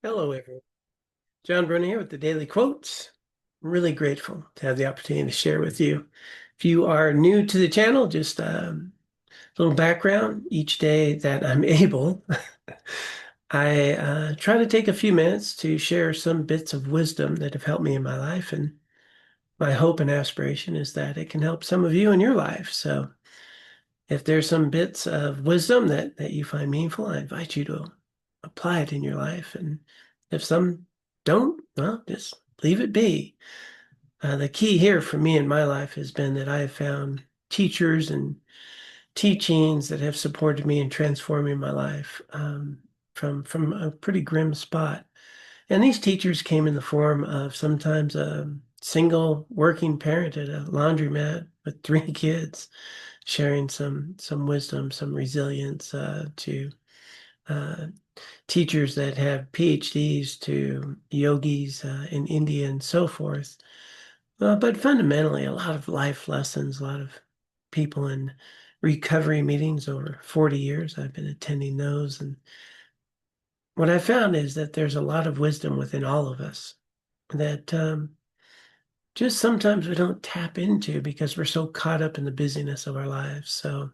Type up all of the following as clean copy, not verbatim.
Hello, everyone. John Bruna here with the Daily Quotes. I'm really grateful to have the opportunity to share with you. If you are new to the channel, just a little background. Each day that I'm able, I try to take a few minutes to share some bits of wisdom that have helped me in my life. And my hope and aspiration is that it can help some of you in your life. So if there's some bits of wisdom that you find meaningful, I invite you to apply it in your life. And if some don't, well, just leave it be. The key here for me in my life has been that I have found teachers and teachings that have supported me in transforming my life from a pretty grim spot. And these teachers came in the form of sometimes a single working parent at a laundromat with three kids, sharing some wisdom, some resilience to uh, teachers that have PhDs, to yogis in India and so forth. But fundamentally, a lot of life lessons, a lot of people in recovery meetings over 40 years. I've been attending those. And what I found is that there's a lot of wisdom within all of us that just sometimes we don't tap into because we're so caught up in the busyness of our lives. So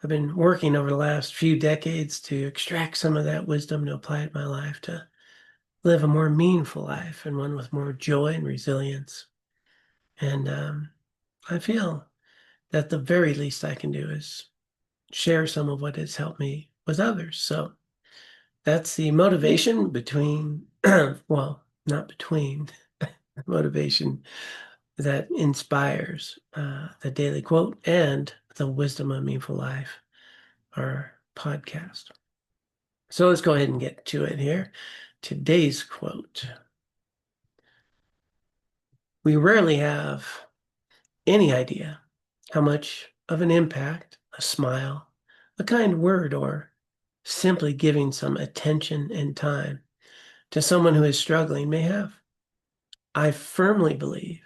I've been working over the last few decades to extract some of that wisdom to apply it in my life to live a more meaningful life and one with more joy and resilience. And I feel that the very least I can do is share some of what has helped me with others. So that's the motivation between, well, not between, motivation that inspires the daily quote and the wisdom of meaningful life, our podcast. So let's go ahead and get to it here. Today's quote: we rarely have any idea how much of an impact a smile, a kind word, or simply giving some attention and time to someone who is struggling may have. I firmly believe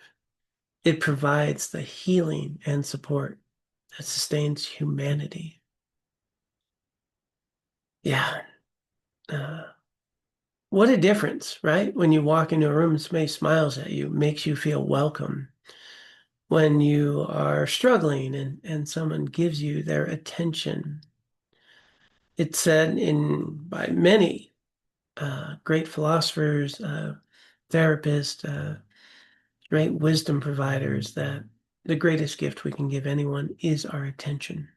it provides the healing and support that sustains humanity. Yeah. Uh, what a difference, right? When you walk into a room and somebody smiles at you, makes you feel welcome. When you are struggling and someone gives you their attention. It's said in by many great philosophers, therapists, great wisdom providers that the greatest gift we can give anyone is our attention.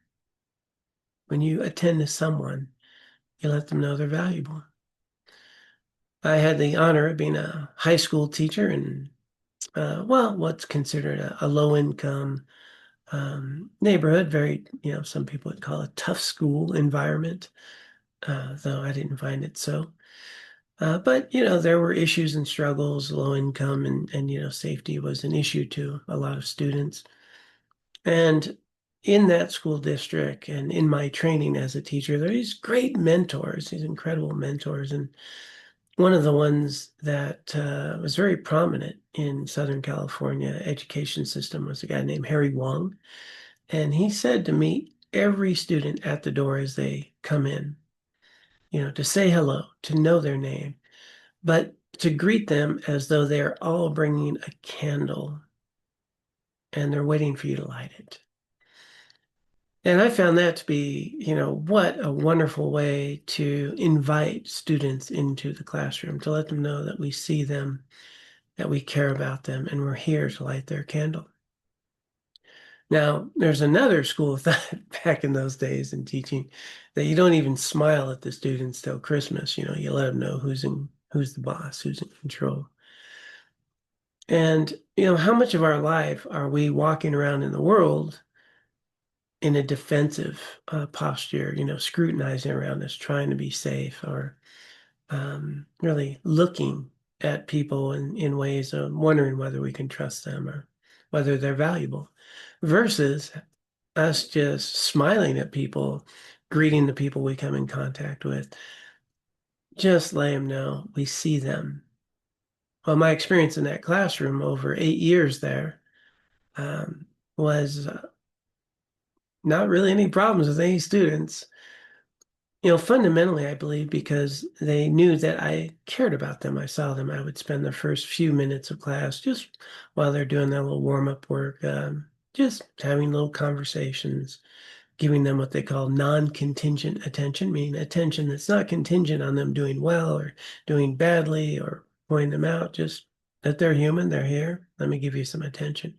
When you attend to someone, you let them know they're valuable. I had the honor of being a high school teacher in, well, what's considered a low income neighborhood, very, some people would call it a tough school environment, though I didn't find it so. But there were issues and struggles, low income and safety was an issue to a lot of students. And in that school district and in my training as a teacher, there are these great mentors, these incredible mentors. And one of the ones that was very prominent in Southern California education system was a guy named Harry Wong. And he said to meet every student at the door as they come in, to say hello, to know their name, but to greet them as though they're all bringing a candle and they're waiting for you to light it. And I found that to be, what a wonderful way to invite students into the classroom, to let them know that we see them, that we care about them, and we're here to light their candle. Now, there's another school of thought back in those days in teaching that you don't even smile at the students till Christmas. You let them know who's the boss, who's in control. And, how much of our life are we walking around in the world in a defensive posture, scrutinizing around us, trying to be safe, or really looking at people in ways of wondering whether we can trust them or whether they're valuable, versus us just smiling at people, greeting the people we come in contact with, just let them know we see them. Well, my experience in that classroom over 8 years there was not really any problems with any students. Fundamentally, I believe because they knew that I cared about them. I saw them. I would spend the first few minutes of class just while they're doing their little warm-up work, just having little conversations, giving them what they call non-contingent attention, meaning attention that's not contingent on them doing well or doing badly or pointing them out, just that they're human, they're here. Let me give you some attention.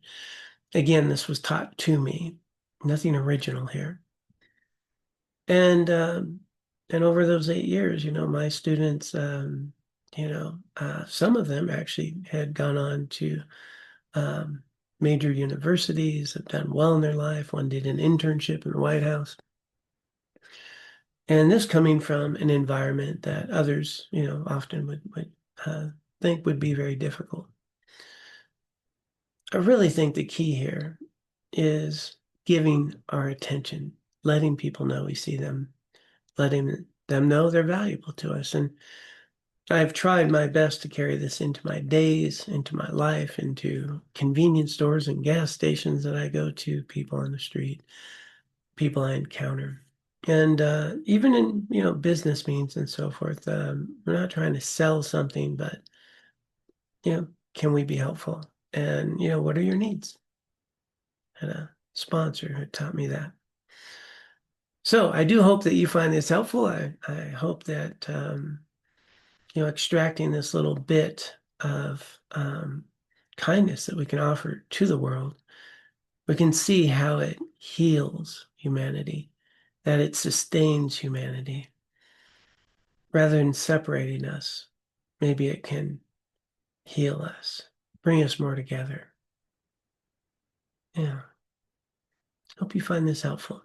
Again, this was taught to me. Nothing original here. And over those 8 years, my students, some of them actually had gone on to um, major universities, have done well in their life. One did an internship in the White House. And this coming from an environment that others, often would think would be very difficult. I really think the key here is giving our attention, letting people know we see them, letting them know they're valuable to us. And I've tried my best to carry this into my days, into my life, into convenience stores and gas stations that I go to, people on the street, people I encounter. And even in, business meetings and so forth, we're not trying to sell something, but, can we be helpful? And, what are your needs? And a sponsor who taught me that. So I do hope that you find this helpful. I hope that, extracting this little bit of kindness that we can offer to the world, we can see how it heals humanity, that it sustains humanity. Rather than separating us, maybe it can heal us, bring us more together. Yeah. Hope you find this helpful.